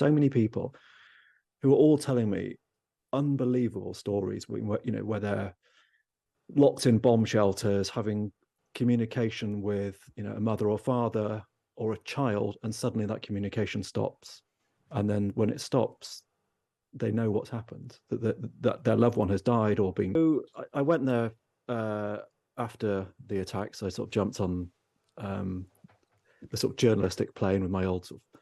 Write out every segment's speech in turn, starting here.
so many people who are all telling me unbelievable stories where they're locked in bomb shelters, having communication with a mother or father or a child, and suddenly that communication stops. And then when it stops, they know what's happened, that their loved one has died or been. So I went there after the attacks. I sort of jumped on the sort of journalistic plane with my old sort of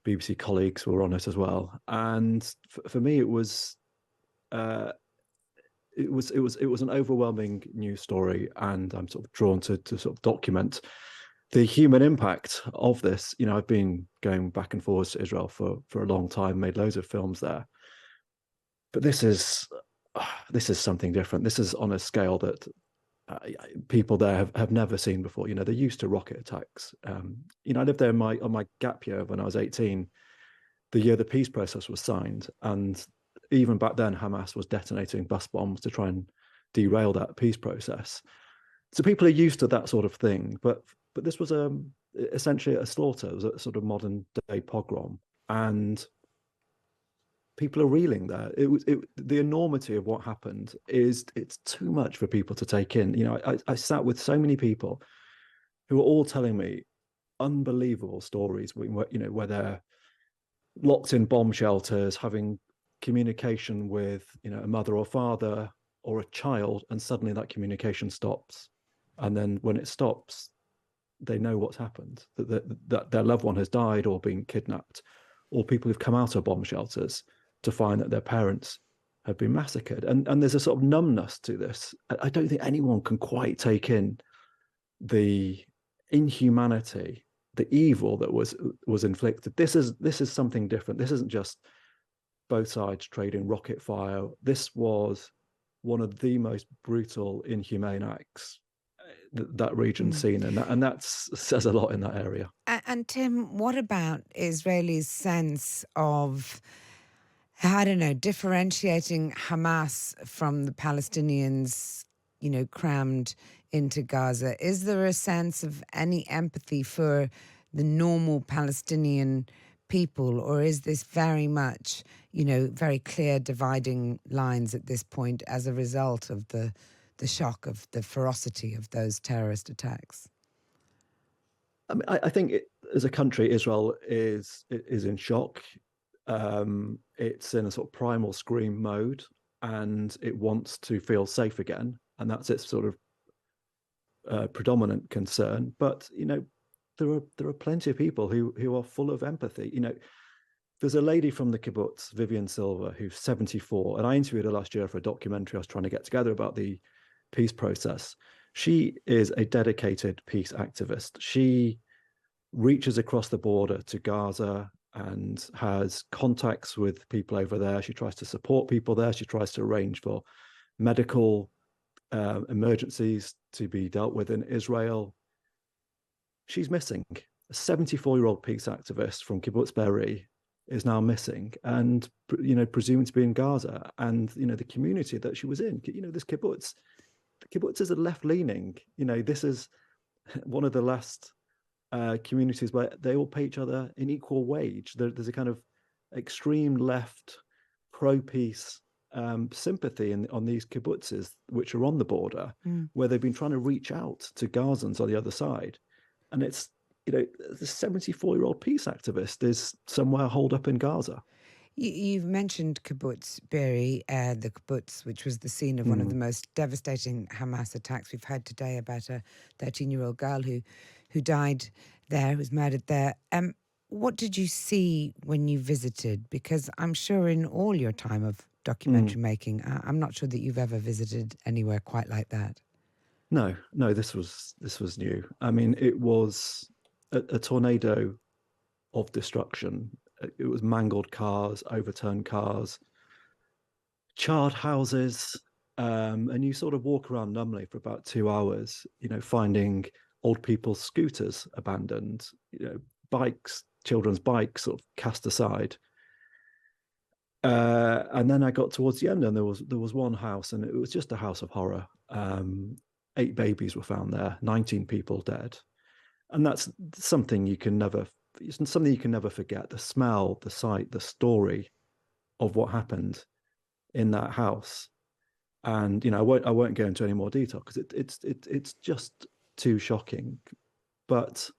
BBC colleagues who were on it as well. And for me, it was an overwhelming news story, and I'm sort of drawn to sort of document the human impact of this. I've been going back and forwards to Israel for a long time, made loads of films there, but this is something different. This is on a scale that people there have never seen before. They're used to rocket attacks. I lived there on my gap year when I was 18, the year the peace process was signed, and even back then Hamas was detonating bus bombs to try and derail that peace process. So people are used to that sort of thing, but this was essentially a slaughter. It was a sort of modern day pogrom, and people are reeling there. The enormity of what happened it's too much for people to take in. I sat with so many people who are all telling me unbelievable stories where they're locked in bomb shelters, having communication with a mother or father or a child, and suddenly that communication stops. And then when it stops, they know what's happened, that their loved one has died or been kidnapped, or people who've come out of bomb shelters to find that their parents have been massacred. And there's a sort of numbness to this. I don't think anyone can quite take in the inhumanity, the evil that was inflicted. This is something different. This isn't just both sides trading rocket fire. This was one of the most brutal, inhumane acts that region's seen, and that says a lot in that area. And Tim, what about Israelis' sense of, I don't know, differentiating Hamas from the Palestinians, crammed into Gaza? Is there a sense of any empathy for the normal Palestinian people, or is this very much, very clear dividing lines at this point as a result of the shock of the ferocity of those terrorist attacks? I mean, I think as a country, Israel is in shock. It's in a sort of primal scream mode, and it wants to feel safe again, and that's its sort of predominant concern. But there are plenty of people who are full of empathy. There's a lady from the kibbutz, Vivian Silva, who's 74, and I interviewed her last year for a documentary I was trying to get together about the peace process. She is a dedicated peace activist. She reaches across the border to Gaza and has contacts with people over there. She tries to support people there. She tries to arrange for medical emergencies to be dealt with in Israel. She's missing. A 74-year-old peace activist from kibbutz Be'eri is now missing, and presumed to be in Gaza. And the community that she was in, this kibbutz, the kibbutz is a left-leaning. This is one of the last communities where they all pay each other an equal wage. There's a kind of extreme left, pro-peace sympathy on these kibbutzes, which are on the border, where they've been trying to reach out to Gazans on the other side. And it's, the 74-year-old peace activist is somewhere holed up in Gaza. You've mentioned kibbutz Be'eri, the kibbutz, which was the scene of one of the most devastating Hamas attacks we've had today, about a 13-year-old girl who died there, who was murdered there. What did you see when you visited? Because I'm sure in all your time of documentary making, I'm not sure that you've ever visited anywhere quite like that. No, this was new. I mean, it was a tornado of destruction. It was mangled cars, overturned cars, charred houses, and you sort of walk around numbly for about 2 hours, finding old people's scooters abandoned, bikes, children's bikes sort of cast aside. And then I got towards the end, and there was one house, and it was just a house of horror. 8 babies were found there, 19 people dead. And that's something you can never it's something you can never forget. The smell, the sight, the story of what happened in that house. And I won't go into any more detail because it's just too shocking. But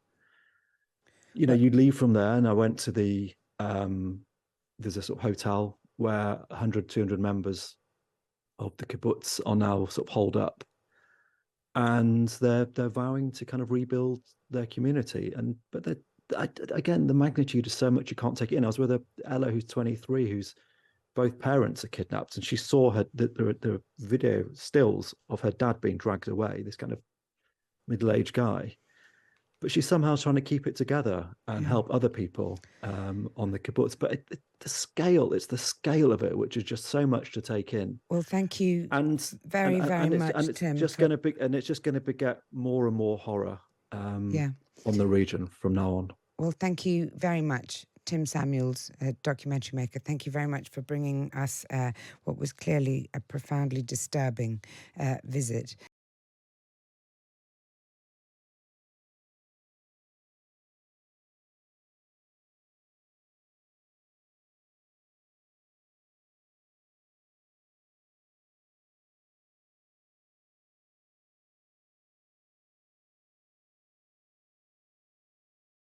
Well, you leave from there, and I went to there's a sort of hotel where 100, 200 members of the kibbutz are now sort of holed up, and they're vowing to kind of rebuild their community. Again, the magnitude is so much you can't take it in. I was with Ella, who's 23, who's both parents are kidnapped, and she saw the video stills of her dad being dragged away. This kind of middle-aged guy, but she's somehow trying to keep it together and yeah. help other people on the kibbutz. But it's the scale of it, which is just so much to take in. Well, thank you And very, very much, it's Tim, just for going to be, and it's just going to beget more and more horror yeah. on the region from now on. Well, thank you very much, Tim Samuels, a documentary maker. Thank you very much for bringing us what was clearly a profoundly disturbing visit.